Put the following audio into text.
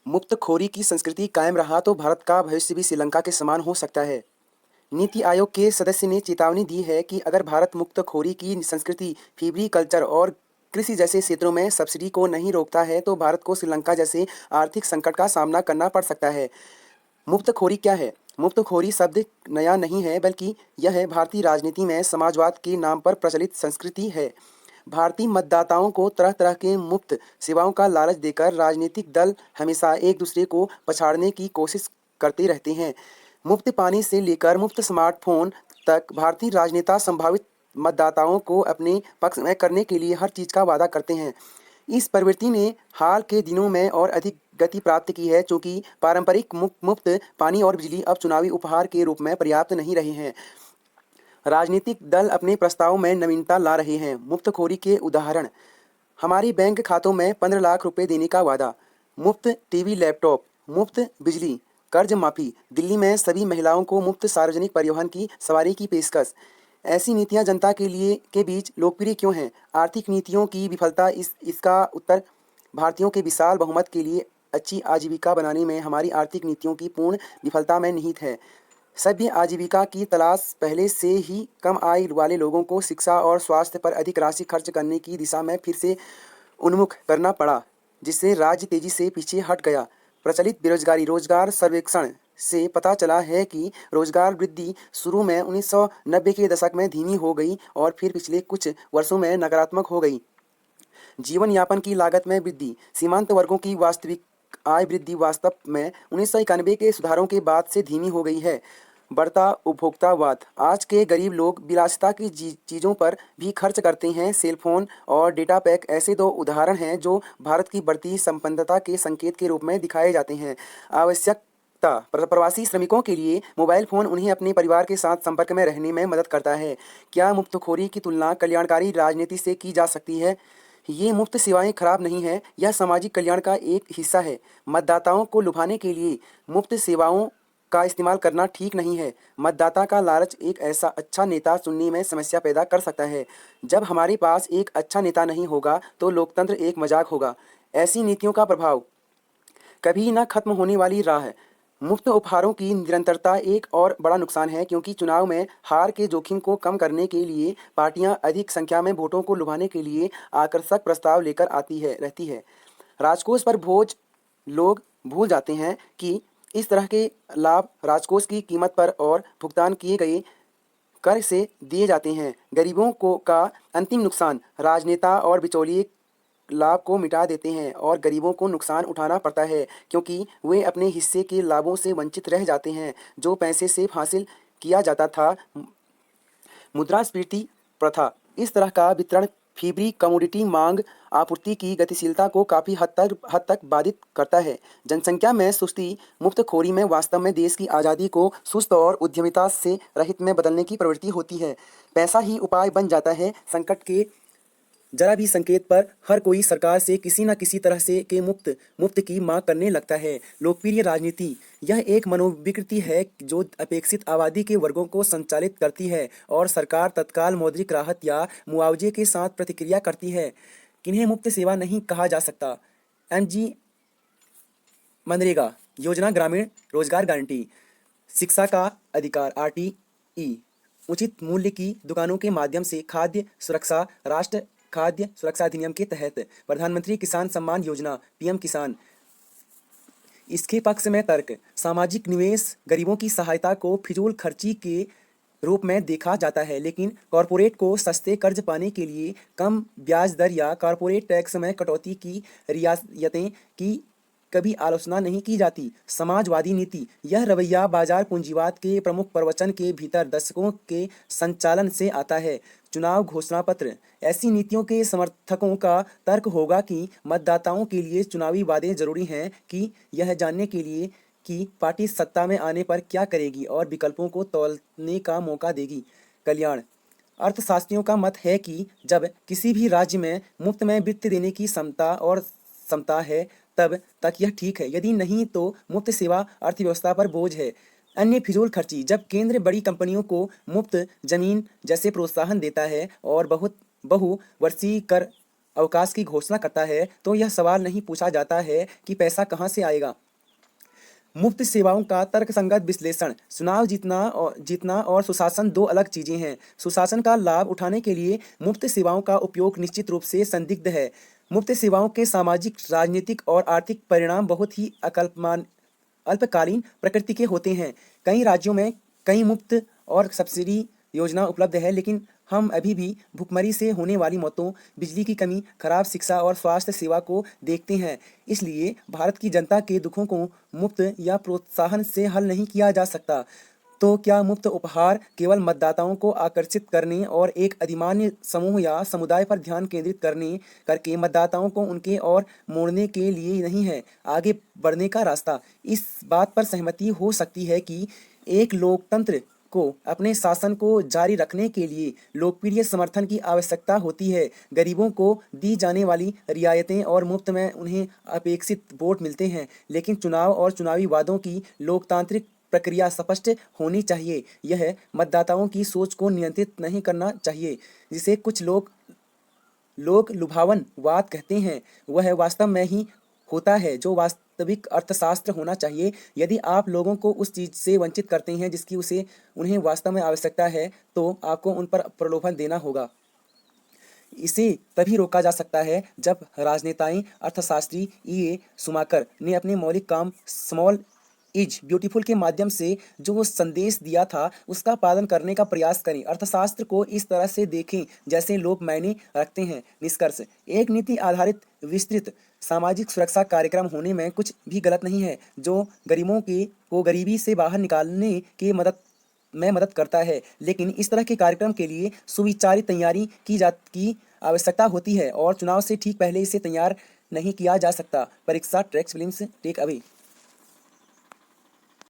मुफ्तखोरी की संस्कृति कायम रहा तो भारत का भविष्य भी श्रीलंका के समान हो सकता है। नीति आयोग के सदस्य ने चेतावनी दी है कि अगर भारत मुफ्तखोरी की संस्कृति, फीवरी कल्चर और कृषि जैसे क्षेत्रों में सब्सिडी को नहीं रोकता है तो भारत को श्रीलंका जैसे आर्थिक संकट का सामना करना पड़ सकता है। मुफ्तखोरी क्या है? मुफ्तखोरी शब्द नया नहीं है, बल्कि यह भारतीय राजनीति में समाजवाद के नाम पर प्रचलित संस्कृति है। भारतीय मतदाताओं को तरह तरह के मुफ्त सेवाओं का लालच देकर राजनीतिक दल हमेशा एक दूसरे को पछाड़ने की कोशिश करते रहते हैं। मुफ्त पानी से लेकर मुफ्त स्मार्टफोन तक भारतीय राजनेता संभावित मतदाताओं को अपने पक्ष में करने के लिए हर चीज़ का वादा करते हैं। इस प्रवृत्ति ने हाल के दिनों में और अधिक गति प्राप्त की है, चूँकि पारंपरिक मुफ्त पानी और बिजली अब चुनावी उपहार के रूप में पर्याप्त नहीं रहे हैं। राजनीतिक दल अपने प्रस्तावों में नवीनता ला रहे हैं। मुफ्तखोरी के उदाहरण: हमारे बैंक खातों में 15 लाख रुपए देने का वादा, मुफ्त टीवी लैपटॉप, मुफ्त बिजली, कर्ज माफी, दिल्ली में सभी महिलाओं को मुफ्त सार्वजनिक परिवहन की सवारी की पेशकश। ऐसी नीतियां जनता के बीच लोकप्रिय क्यों हैं? आर्थिक नीतियों की विफलता। इसका उत्तर भारतीयों के विशाल बहुमत के लिए अच्छी आजीविका बनाने में हमारी आर्थिक नीतियों की पूर्ण विफलता में निहित है। सभ्य आजीविका की तलाश पहले से ही कम आय वाले लोगों को शिक्षा और स्वास्थ्य पर अधिक राशि खर्च करने की दिशा में फिर से उन्मुख करना पड़ा, जिससे राज्य तेजी से पीछे हट गया। प्रचलित बेरोजगारी रोजगार सर्वेक्षण से पता चला है कि रोजगार वृद्धि शुरू में 1990 के दशक में धीमी हो गई और फिर पिछले कुछ वर्षों में नकारात्मक हो गई। जीवन यापन की लागत में वृद्धि, सीमांत वर्गों की वास्तविक आय वृद्धि वास्तव में 1991 के सुधारों के बाद से धीमी हो गई है। बढ़ता उपभोक्तावाद, आज के गरीब लोग विलासिता की चीज़ों पर भी खर्च करते हैं। सेलफोन और डेटा पैक ऐसे दो उदाहरण हैं जो भारत की बढ़ती संपन्नता के संकेत के रूप में दिखाए जाते हैं। आवश्यकता, प्रवासी श्रमिकों के लिए मोबाइल फ़ोन उन्हें अपने परिवार के साथ संपर्क में रहने में मदद करता है। क्या मुफ्तखोरी की तुलना कल्याणकारी राजनीति से की जा सकती है? ये मुफ्त सेवाएं खराब नहीं हैं, यह सामाजिक कल्याण का एक हिस्सा है। मतदाताओं को लुभाने के लिए मुफ्त सेवाओं का इस्तेमाल करना ठीक नहीं है। मतदाता का लालच एक ऐसा अच्छा नेता चुनने में समस्या पैदा कर सकता है। जब हमारे पास एक अच्छा नेता नहीं होगा तो लोकतंत्र एक मजाक होगा। ऐसी नीतियों का प्रभाव कभी न खत्म होने वाली राह है। मुफ्त उपहारों की निरंतरता एक और बड़ा नुकसान है, क्योंकि चुनाव में हार के जोखिम को कम करने के लिए पार्टियां अधिक संख्या में वोटों को लुभाने के लिए आकर्षक प्रस्ताव लेकर आती रहती है। राजकोष पर बोझ, लोग भूल जाते हैं कि इस तरह के लाभ राजकोष की कीमत पर और भुगतान किए गए कर से दिए जाते हैं। गरीबों को का अंतिम नुकसान, राजनेता और बिचौलिए लाभ को मिटा देते हैं और गरीबों को नुकसान उठाना पड़ता है, क्योंकि वे अपने हिस्से के लाभों से वंचित रह जाते हैं जो पैसे से हासिल किया जाता था। मुद्रास्फीति प्रथा, इस तरह का वितरण फीबरी कमोडिटी मांग आपूर्ति की गतिशीलता को काफ़ी हद तक बाधित करता है। जनसंख्या में सुस्ती, मुफ्तखोरी में वास्तव में देश की आज़ादी को सुस्त और उद्यमिता से रहित में बदलने की प्रवृत्ति होती है। पैसा ही उपाय बन जाता है। संकट के जरा भी संकेत पर हर कोई सरकार से किसी न किसी तरह से के मुफ्त की मांग करने लगता है। लोकप्रिय राजनीति, यह एक मनोविकृति है जो अपेक्षित आबादी के वर्गों को संचालित करती है और सरकार तत्काल मौद्रिक राहत या मुआवजे के साथ प्रतिक्रिया करती है। किन्हें मुफ्त सेवा नहीं कहा जा सकता। एमजी मनरेगा योजना, ग्रामीण रोजगार गारंटी, शिक्षा का अधिकार, आरटीई, उचित मूल्य की दुकानों के माध्यम से खाद्य सुरक्षा, राष्ट्र खाद्य सुरक्षा अधिनियम के तहत प्रधानमंत्री किसान सम्मान योजना, पीएम किसान। इसके पक्ष में तर्क, सामाजिक निवेश, गरीबों की सहायता को फिजूल खर्ची के रूप में देखा जाता है, लेकिन कॉरपोरेट को सस्ते कर्ज पाने के लिए कम ब्याज दर या कॉरपोरेट टैक्स में कटौती की रियायतें की कभी आलोचना नहीं की जाती। समाजवादी नीति, यह रवैया बाजार पूंजीवाद के प्रमुख प्रवचन के भीतर दशकों के संचालन से आता है। चुनाव घोषणा पत्र, ऐसी नीतियों के समर्थकों का तर्क होगा कि मतदाताओं के लिए चुनावी वादे जरूरी हैं कि यह जानने के लिए कि पार्टी सत्ता में आने पर क्या करेगी और विकल्पों को तौलने का मौका देगी। कल्याण, अर्थशास्त्रियों का मत है कि जब किसी भी राज्य में मुफ्त में वित्त देने की क्षमता है तब तक यह ठीक है, यदि नहीं तो मुफ्त सेवा अर्थव्यवस्था पर बोझ है। अन्य फिजूल खर्ची, जब केंद्र बड़ी कंपनियों को मुफ्त जमीन जैसे प्रोत्साहन देता है और बहुवर्षीय कर अवकाश की घोषणा करता है तो यह सवाल नहीं पूछा जाता है कि पैसा कहाँ से आएगा। मुफ्त सेवाओं का तर्कसंगत विश्लेषण। चुनाव जीतना और सुशासन दो अलग चीजें हैं। सुशासन का लाभ उठाने के लिए मुफ्त सेवाओं का उपयोग निश्चित रूप से संदिग्ध है। मुफ्त सेवाओं के सामाजिक, राजनीतिक और आर्थिक परिणाम बहुत ही अल्पकालीन प्रकृति के होते हैं। कई राज्यों में कई मुफ्त और सब्सिडी योजना उपलब्ध है, लेकिन हम अभी भी भुखमरी से होने वाली मौतों, बिजली की कमी, खराब शिक्षा और स्वास्थ्य सेवा को देखते हैं। इसलिए भारत की जनता के दुखों को मुफ्त या प्रोत्साहन से हल नहीं किया जा सकता। तो क्या मुफ्त उपहार केवल मतदाताओं को आकर्षित करने और एक अधिमान्य समूह या समुदाय पर ध्यान केंद्रित करने करके मतदाताओं को उनके ओर मोड़ने के लिए नहीं है आगे बढ़ने का रास्ता? इस बात पर सहमति हो सकती है कि एक लोकतंत्र को अपने शासन को जारी रखने के लिए लोकप्रिय समर्थन की आवश्यकता होती है। गरीबों को दी जाने वाली रियायतें और मुफ्त में उन्हें अपेक्षित वोट मिलते हैं, लेकिन चुनाव और चुनावी वादों की लोकतांत्रिक प्रक्रिया स्पष्ट होनी चाहिए। यह मतदाताओं की सोच को नियंत्रित नहीं करना चाहिए, जिसे कुछ लोग लुभावन वाद कहते हैं। वह वास्तव में ही होता है जो वास्तविक अर्थशास्त्र होना चाहिए। यदि आप लोगों को उस चीज से वंचित करते हैं जिसकी उन्हें वास्तव में आवश्यकता है, तो आपको उन पर प्रलोभन देना होगा। इसे तभी रोका जा सकता है जब राजनेताएं, अर्थशास्त्री E.A. शुमाकर ने अपने मौलिक काम स्मॉल इज ब्यूटीफुल के माध्यम से जो संदेश दिया था उसका पालन करने का प्रयास करें। अर्थशास्त्र को इस तरह से देखें जैसे लोग मायने रखते हैं। निष्कर्ष: एक नीति आधारित विस्तृत सामाजिक सुरक्षा कार्यक्रम होने में कुछ भी गलत नहीं है, जो गरीबों को गरीबी से बाहर निकालने में मदद करता है। लेकिन इस तरह के कार्यक्रम के लिए सुविचारित तैयारी की आवश्यकता होती है और चुनाव से ठीक पहले इसे तैयार नहीं किया जा सकता। परीक्षा ट्रैक्स फिल्म्स टेक अवे।